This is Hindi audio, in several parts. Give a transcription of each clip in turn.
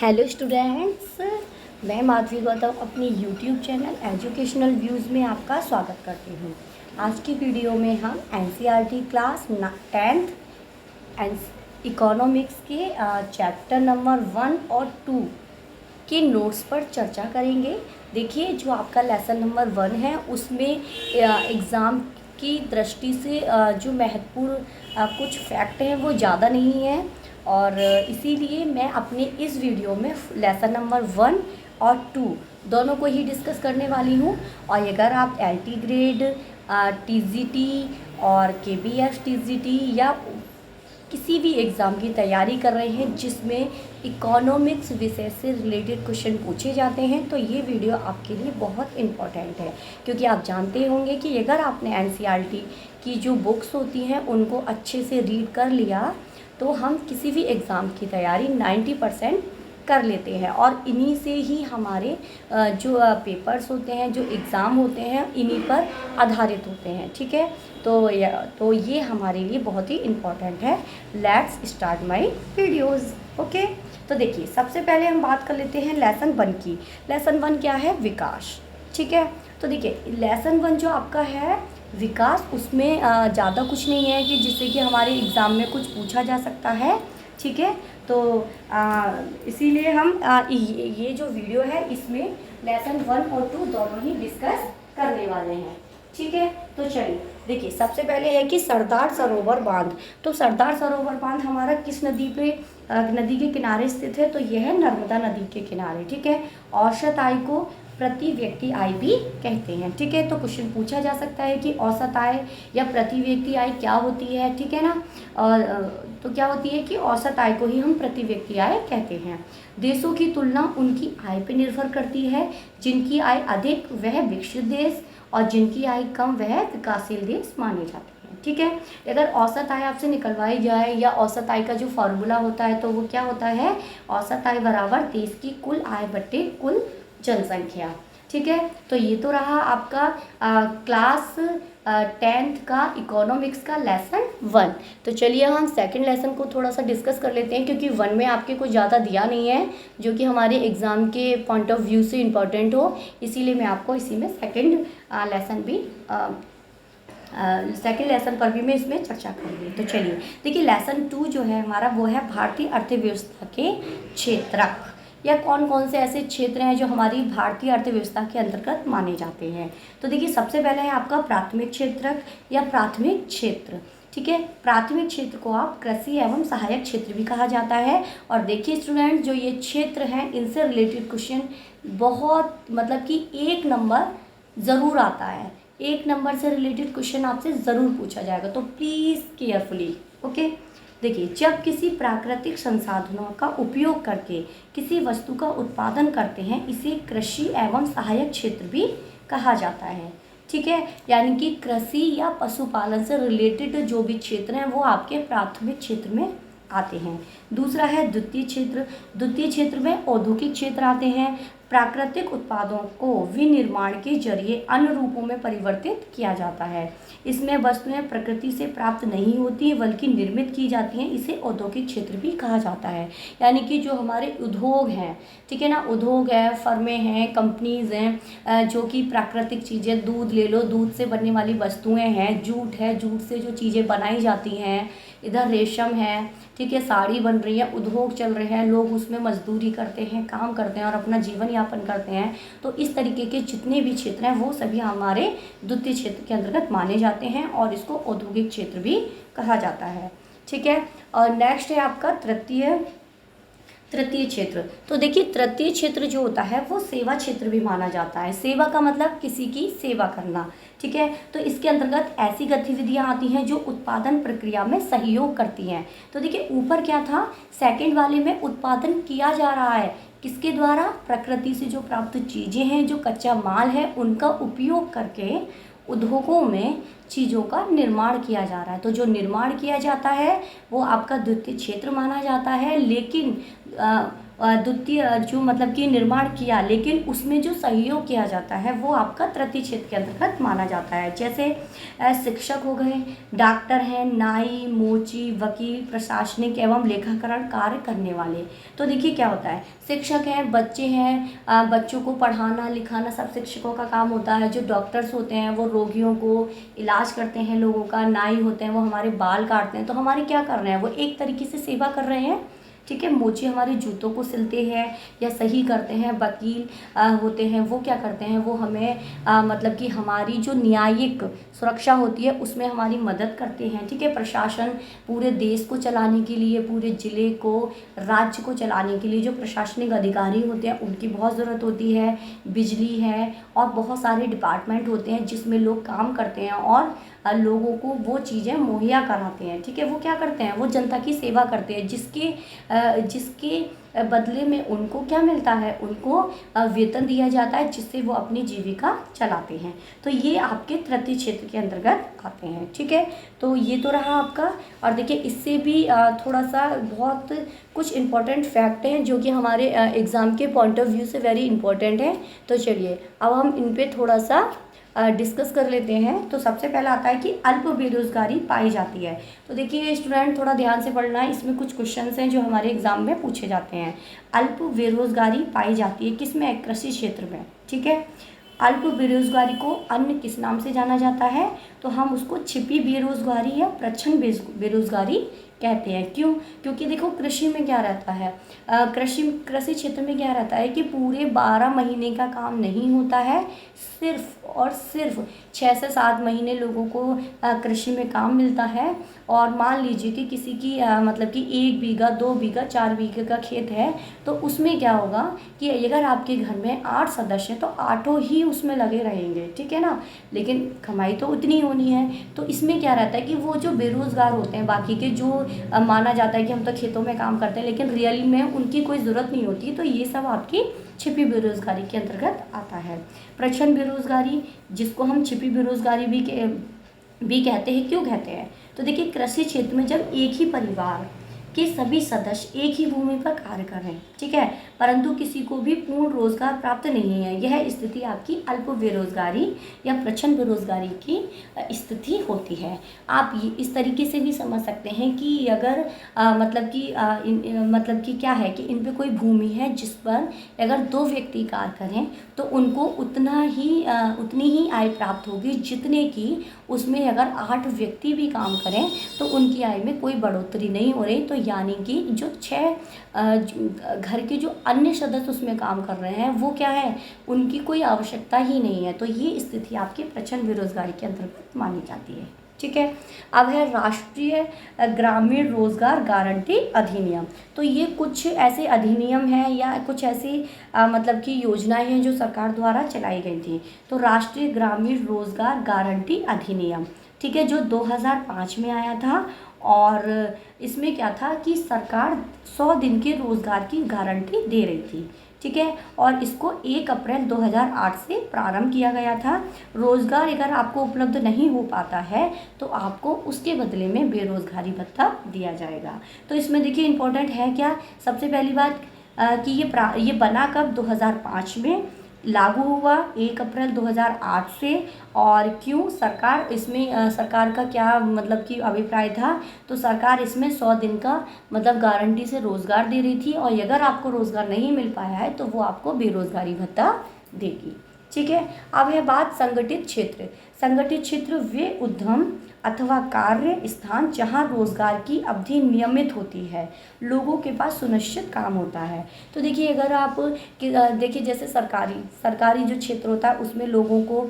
हेलो स्टूडेंट्स, मैं माधवी गौतम अपनी यूट्यूब चैनल एजुकेशनल व्यूज़ में आपका स्वागत करती हूँ। आज की वीडियो में हम एनसीईआरटी क्लास 10th इकोनॉमिक्स के चैप्टर नंबर 1 और 2 के नोट्स पर चर्चा करेंगे। देखिए, जो आपका लेसन नंबर 1 है उसमें एग्ज़ाम की दृष्टि से जो महत्वपूर्ण कुछ फैक्ट हैं वो ज़्यादा नहीं है, और इसीलिए मैं अपने इस वीडियो में लेसन नंबर 1 और 2 दोनों को ही डिस्कस करने वाली हूँ। और अगर आप एलटी ग्रेड, टीजीटी और केबीएस टीजीटी या किसी भी एग्ज़ाम की तैयारी कर रहे हैं जिसमें इकोनॉमिक्स विषय से रिलेटेड क्वेश्चन पूछे जाते हैं, तो ये वीडियो आपके लिए बहुत इम्पॉर्टेंट है। क्योंकि आप जानते होंगे कि अगर आपने एनसीईआरटी की जो बुक्स होती हैं उनको अच्छे से रीड कर लिया तो हम किसी भी एग्ज़ाम की तैयारी 90% कर लेते हैं। और इन्हीं से ही हमारे जो पेपर्स होते हैं, जो एग्ज़ाम होते हैं, इन्हीं पर आधारित होते हैं। ठीक है, तो ये हमारे लिए बहुत ही इम्पॉर्टेंट है। Let's start my videos. Okay, तो देखिए, सबसे पहले हम बात कर लेते हैं लेसन 1 की। लेसन 1 क्या है? विकास। ठीक है, तो देखिए, लेसन 1 जो आपका है विकास, उसमें ज़्यादा कुछ नहीं है कि जिससे कि हमारे एग्ज़ाम में कुछ पूछा जा सकता है। ठीक है, तो इसीलिए हम ये जो वीडियो है इसमें लेसन 1 और 2 दोनों ही डिस्कस करने वाले हैं। ठीक है, तो चलिए देखिए, सबसे पहले है कि सरदार सरोवर बांध। तो सरदार सरोवर बांध हमारा किस नदी पे नदी के किनारे स्थित है? तो यह है नर्मदा नदी के किनारे। ठीक है, औसत आय को प्रति व्यक्ति आय भी कहते हैं। ठीक है, तो क्वेश्चन पूछा जा सकता है कि औसत आय या प्रति व्यक्ति आय क्या होती है। ठीक है ना, और तो क्या होती है कि औसत आय को ही हम प्रति व्यक्ति आय कहते हैं। देशों की तुलना उनकी आय पर निर्भर करती है। जिनकी आय अधिक वह विकसित देश, और जिनकी आय कम वह विकासशील देश माने जाते हैं। ठीक है, अगर औसत आय आपसे निकलवाई जाए या औसत आय का जो फॉर्मूला होता है तो वो क्या होता है? औसत आय बराबर देश की कुल आय बटे कुल जनसंख्या। ठीक है, तो ये तो रहा आपका क्लास 10th का इकोनॉमिक्स का लेसन 1। तो चलिए हम सेकंड लेसन को थोड़ा सा डिस्कस कर लेते हैं, क्योंकि 1 में आपके कुछ ज़्यादा दिया नहीं है जो कि हमारे एग्ज़ाम के पॉइंट ऑफ व्यू से इम्पॉर्टेंट हो। इसीलिए मैं आपको इसी में सेकंड लेसन पर भी मैं इसमें चर्चा करूँगी। तो चलिए देखिए, लेसन 2 जो है हमारा वो है भारतीय अर्थव्यवस्था के क्षेत्रक, या कौन कौन से ऐसे क्षेत्र हैं जो हमारी भारतीय अर्थव्यवस्था के अंतर्गत माने जाते हैं। तो देखिए, सबसे पहले है आपका प्राथमिक क्षेत्रक या प्राथमिक क्षेत्र। ठीक है, प्राथमिक क्षेत्र को आप कृषि एवं सहायक क्षेत्र भी कहा जाता है। और देखिए स्टूडेंट, जो ये क्षेत्र हैं इनसे रिलेटेड क्वेश्चन बहुत मतलब कि 1 नंबर ज़रूर आता है। 1 नंबर से रिलेटेड क्वेश्चन आपसे ज़रूर पूछा जाएगा, तो प्लीज़ केयरफुली। ओके, देखिए, जब किसी प्राकृतिक संसाधनों का उपयोग करके किसी वस्तु का उत्पादन करते हैं इसे कृषि एवं सहायक क्षेत्र भी कहा जाता है। ठीक है, यानी कि कृषि या पशुपालन से रिलेटेड जो भी क्षेत्र हैं वो आपके प्राथमिक क्षेत्र में आते हैं। दूसरा है द्वितीय क्षेत्र। द्वितीय क्षेत्र में औद्योगिक क्षेत्र आते हैं। प्राकृतिक उत्पादों को विनिर्माण के जरिए अन्य रूपों में परिवर्तित किया जाता है। इसमें वस्तुएं प्रकृति से प्राप्त नहीं होती बल्कि निर्मित की जाती हैं। इसे औद्योगिक क्षेत्र भी कहा जाता है। यानी कि जो हमारे उद्योग हैं, ठीक है ना, उद्योग है, फर्में हैं, कंपनीज़ हैं, जो कि प्राकृतिक चीज़ें, दूध ले लो, दूध से बनने वाली वस्तुएं हैं, जूट है, जूट से जो चीज़ें बनाई जाती हैं, इधर रेशम है, ठीक है, साड़ी बन रही है, उद्योग चल रहे हैं, लोग उसमें मजदूरी करते हैं, काम करते हैं और अपना जीवन यापन करते हैं। तो इस तरीके के जितने भी क्षेत्र हैं वो सभी हमारे द्वितीय क्षेत्र के अंतर्गत माने जाते हैं और इसको औद्योगिक क्षेत्र भी कहा जाता है। ठीक है, और नेक्स्ट है आपका तृतीय क्षेत्र। तो देखिए, तृतीय क्षेत्र जो होता है वो सेवा क्षेत्र भी माना जाता है। सेवा का मतलब किसी की सेवा करना। ठीक है, तो इसके अंतर्गत ऐसी गतिविधियां आती हैं जो उत्पादन प्रक्रिया में सहयोग करती हैं। तो देखिए, ऊपर क्या था, सेकंड वाले में उत्पादन किया जा रहा है किसके द्वारा? प्रकृति से जो प्राप्त चीज़ें हैं, जो कच्चा माल है, उनका उपयोग करके उद्योगों में चीज़ों का निर्माण किया जा रहा है। तो जो निर्माण किया जाता है वो आपका द्वितीय क्षेत्र माना जाता है। लेकिन द्वितीय जो मतलब कि निर्माण किया, लेकिन उसमें जो सहयोग किया जाता है वो आपका तृतीय क्षेत्र के अंतर्गत माना जाता है। जैसे शिक्षक हो गए, डॉक्टर हैं, नाई, मोची, वकील, प्रशासनिक एवं लेखाकरण कार्य करने वाले। तो देखिए क्या होता है, शिक्षक हैं, बच्चे हैं, बच्चों को पढ़ाना लिखाना सब शिक्षकों का काम होता है। जो डॉक्टर्स होते हैं वो रोगियों को इलाज करते हैं लोगों का, नाई होते हैं वो हमारे बाल काटते हैं। तो हमारे क्या कर रहे हैं, वो एक तरीके से सेवा कर रहे हैं, ठीक है। मोची हमारे जूतों को सिलते हैं या सही करते हैं। वकील होते हैं, वो क्या करते हैं, वो हमें मतलब कि हमारी जो न्यायिक सुरक्षा होती है उसमें हमारी मदद करते हैं, ठीक है। प्रशासन पूरे देश को चलाने के लिए, पूरे ज़िले को, राज्य को चलाने के लिए जो प्रशासनिक अधिकारी होते हैं उनकी बहुत ज़रूरत होती है। बिजली है और बहुत सारे डिपार्टमेंट होते हैं जिसमें लोग काम करते हैं और लोगों को वो चीज़ें मुहैया कराते हैं, ठीक है। वो क्या करते हैं, वो जनता की सेवा करते हैं, जिसके बदले में उनको क्या मिलता है, उनको वेतन दिया जाता है जिससे वो अपनी जीविका चलाते हैं। तो ये आपके तृतीय क्षेत्र के अंतर्गत आते हैं, ठीक है। तो ये तो रहा आपका। और देखिए इससे भी थोड़ा सा बहुत कुछ इम्पोर्टेंट फैक्ट हैं जो कि हमारे एग्ज़ाम के पॉइंट ऑफ व्यू से वेरी इंपॉर्टेंट है। तो चलिए अब हम इन पे थोड़ा सा डिस्कस कर लेते हैं। तो सबसे पहला आता है कि अल्प बेरोजगारी पाई जाती है। तो देखिए स्टूडेंट थोड़ा ध्यान से पढ़ना है, इसमें कुछ क्वेश्चंस हैं जो हमारे एग्जाम में पूछे जाते हैं। अल्प बेरोजगारी पाई जाती है किसमें, कृषि क्षेत्र में, ठीक है। अल्प बेरोजगारी को अन्य किस नाम से जाना जाता है, तो हम उसको छिपी बेरोजगारी या प्रच्छन्न बेरोजगारी कहते हैं। क्यों, क्योंकि देखो कृषि में क्या रहता है, कृषि क्षेत्र में क्या रहता है कि पूरे 12 महीने का काम नहीं होता है, सिर्फ और सिर्फ 6 से 7 महीने लोगों को कृषि में काम मिलता है। और मान लीजिए कि किसी की मतलब कि 1 बीघा 2 बीघा 4 बीघे का खेत है, तो उसमें क्या होगा कि अगर आपके घर में 8 सदस्य हैं तो 8 ही उसमें लगे रहेंगे, ठीक है ना। लेकिन कमाई तो उतनी होनी है। तो इसमें क्या रहता है कि वो जो बेरोजगार होते हैं, बाकी के जो माना जाता है कि हम तो खेतों में काम करते हैं लेकिन रियली में उनकी कोई ज़रूरत नहीं होती, तो ये सब आपकी छिपी बेरोजगारी के अंतर्गत आता है। प्रच्छन्न बेरोजगारी, जिसको हम छिपी बेरोजगारी भी कहते हैं, क्यों कहते हैं, तो देखिए कृषि क्षेत्र में जब एक ही परिवार के सभी सदस्य एक ही भूमि पर कार्य कर रहे हैं, ठीक है, परंतु किसी को भी पूर्ण रोजगार प्राप्त नहीं है, यह स्थिति आपकी अल्प बेरोजगारी या प्रच्छन्न बेरोजगारी की स्थिति होती है। आप ये इस तरीके से भी समझ सकते हैं कि अगर मतलब कि क्या है कि इन पे कोई भूमि है जिस पर अगर 2 व्यक्ति कार्य करें तो उनको उतनी ही आय प्राप्त होगी जितने की उसमें अगर 8 व्यक्ति भी काम करें तो उनकी आय में कोई बढ़ोतरी नहीं हो रही। तो यानी कि जो 6 घर के जो अन्य सदस्य उसमें काम कर रहे हैं वो क्या है, उनकी कोई आवश्यकता ही नहीं है। तो ये स्थिति आपकी प्रच्छन्न बेरोजगारी के अंतर्गत मानी जाती है, ठीक है। अब है राष्ट्रीय ग्रामीण रोजगार गारंटी अधिनियम। तो ये कुछ ऐसे अधिनियम हैं या कुछ ऐसी मतलब कि योजनाएं हैं जो सरकार द्वारा चलाई गई थी। तो राष्ट्रीय ग्रामीण रोजगार गारंटी अधिनियम, ठीक है, जो 2005 में आया था। और इसमें क्या था कि सरकार 100 दिन के रोजगार की गारंटी दे रही थी, ठीक है। और इसको 1 अप्रैल 2008 से प्रारंभ किया गया था। रोजगार अगर आपको उपलब्ध नहीं हो पाता है तो आपको उसके बदले में बेरोजगारी भत्ता दिया जाएगा। तो इसमें देखिए इम्पोर्टेंट है क्या, सबसे पहली बात कि ये बना कब, 2005 में लागू हुआ 1 अप्रैल 2008 से। और क्यों, सरकार का क्या मतलब कि अभिप्राय था, तो सरकार इसमें 100 दिन का मतलब गारंटी से रोज़गार दे रही थी और अगर आपको रोज़गार नहीं मिल पाया है तो वो आपको बेरोज़गारी भत्ता देगी, ठीक है। अब है बात संगठित क्षेत्र। संगठित क्षेत्र वे उद्यम अथवा कार्य स्थान जहां रोजगार की अवधि नियमित होती है, लोगों के पास सुनिश्चित काम होता है। तो देखिए अगर आप देखिए जैसे सरकारी जो क्षेत्र होता है उसमें लोगों को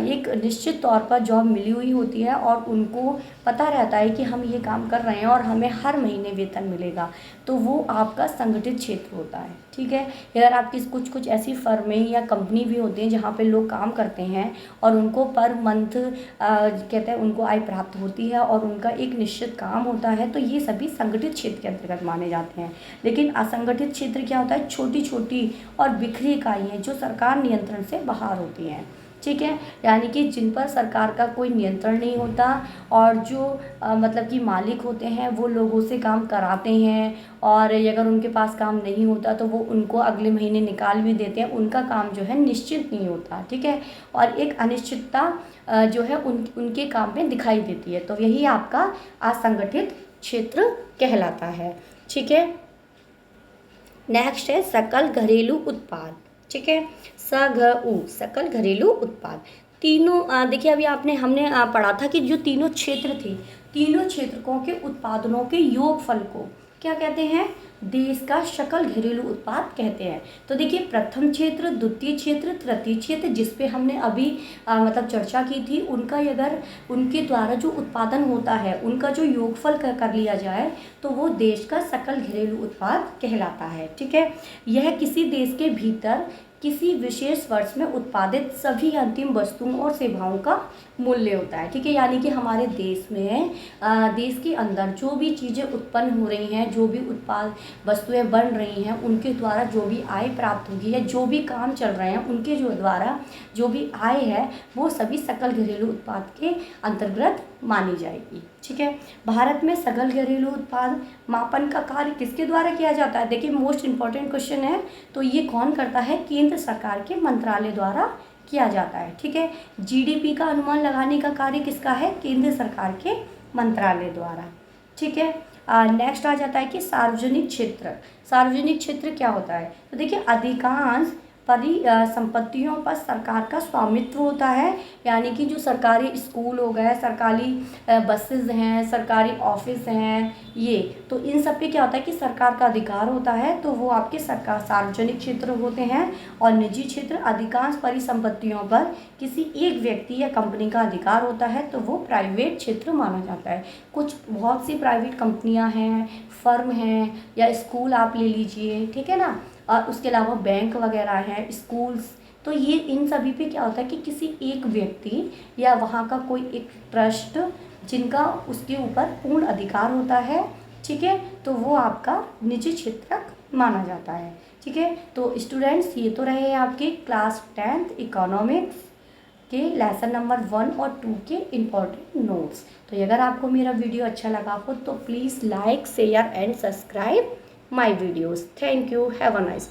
एक निश्चित तौर पर जॉब मिली हुई होती है और उनको पता रहता है कि हम ये काम कर रहे हैं और हमें हर महीने वेतन मिलेगा, तो वो आपका संगठित क्षेत्र होता है, ठीक है। अगर आपकी कुछ ऐसी फर्में या कंपनी भी होती हैं जहाँ पे लोग काम करते हैं और उनको पर मंथ कहते हैं उनको आय प्राप्त होती है और उनका एक निश्चित काम होता है, तो ये सभी संगठित क्षेत्र के अंतर्गत माने जाते हैं। लेकिन असंगठित क्षेत्र क्या होता है, छोटी छोटी और बिखरी इकाइयाँ जो सरकार नियंत्रण से बाहर होती हैं, ठीक है, यानी कि जिन पर सरकार का कोई नियंत्रण नहीं होता और जो मतलब कि मालिक होते हैं वो लोगों से काम कराते हैं, और अगर उनके पास काम नहीं होता तो वो उनको अगले महीने निकाल भी देते हैं, उनका काम जो है निश्चित नहीं होता। ठीक है, और एक अनिश्चितता जो है उनके काम में दिखाई देती है, तो यही आपका असंगठित क्षेत्र कहलाता है। ठीक है, नेक्स्ट है सकल घरेलू उत्पाद। ठीक है, सकल घरेलू उत्पाद। तीनों देखिए, अभी हमने पढ़ा था कि जो तीनों क्षेत्र थे, तीनों क्षेत्रकों के उत्पादनों के योगफल को क्या कहते हैं? देश का सकल घरेलू उत्पाद कहते हैं। तो देखिए, प्रथम क्षेत्र, द्वितीय क्षेत्र, तृतीय क्षेत्र, जिस पे हमने अभी मतलब चर्चा की थी, उनका अगर उनके द्वारा जो उत्पादन होता है उनका जो योगफल कर लिया जाए तो वो देश का सकल घरेलू उत्पाद कहलाता है। ठीक है, यह किसी देश के भीतर किसी विशेष वर्ष में उत्पादित सभी अंतिम वस्तुओं और सेवाओं का मूल्य होता है। ठीक है, यानी कि हमारे देश में देश के अंदर जो भी चीज़ें उत्पन्न हो रही हैं, जो भी उत्पाद वस्तुएं बन रही हैं, उनके द्वारा जो भी आय प्राप्त होगी या जो भी काम चल रहे हैं उनके जो द्वारा जो भी आय है वो सभी सकल घरेलू उत्पाद के अंतर्गत मानी जाएगी। ठीक है, भारत में सकल घरेलू उत्पाद मापन का कार्य किसके द्वारा किया जाता है? देखिए, मोस्ट इम्पॉर्टेंट क्वेश्चन है, तो ये कौन करता है? केंद्र सरकार के मंत्रालय द्वारा किया जाता है। ठीक है, जीडीपी का अनुमान लगाने का कार्य किसका है? केंद्र सरकार के मंत्रालय द्वारा। ठीक है, नेक्स्ट आ जाता है कि सार्वजनिक क्षेत्र। सार्वजनिक क्षेत्र क्या होता है? तो देखिए, अधिकांश संपत्तियों पर सरकार का स्वामित्व होता है, यानी कि जो सरकारी स्कूल हो गए, सरकारी बसेस हैं, सरकारी ऑफिस हैं, ये तो इन सब पे क्या होता है कि सरकार का अधिकार होता है, तो वो आपके सरकार सार्वजनिक क्षेत्र होते हैं। और निजी क्षेत्र, अधिकांश परिसंपत्तियों पर किसी एक व्यक्ति या कंपनी का अधिकार होता है, तो वो प्राइवेट क्षेत्र माना जाता है। कुछ बहुत सी प्राइवेट कंपनियां हैं, फर्म हैं, या स्कूल आप ले लीजिए, ठीक है ना, और उसके अलावा बैंक वगैरह हैं, स्कूल्स, तो ये इन सभी पे क्या होता है कि किसी एक व्यक्ति या वहाँ का कोई एक ट्रस्ट जिनका उसके ऊपर पूर्ण अधिकार होता है, ठीक है, तो वो आपका निजी क्षेत्र माना जाता है। ठीक है, तो स्टूडेंट्स, ये तो रहे आपके क्लास 10th इकोनॉमिक्स के लेसन नंबर 1 और 2 के इम्पॉर्टेंट नोट्स। तो अगर आपको मेरा वीडियो अच्छा लगा हो तो please like, share and subscribe my videos. Thank you, have a nice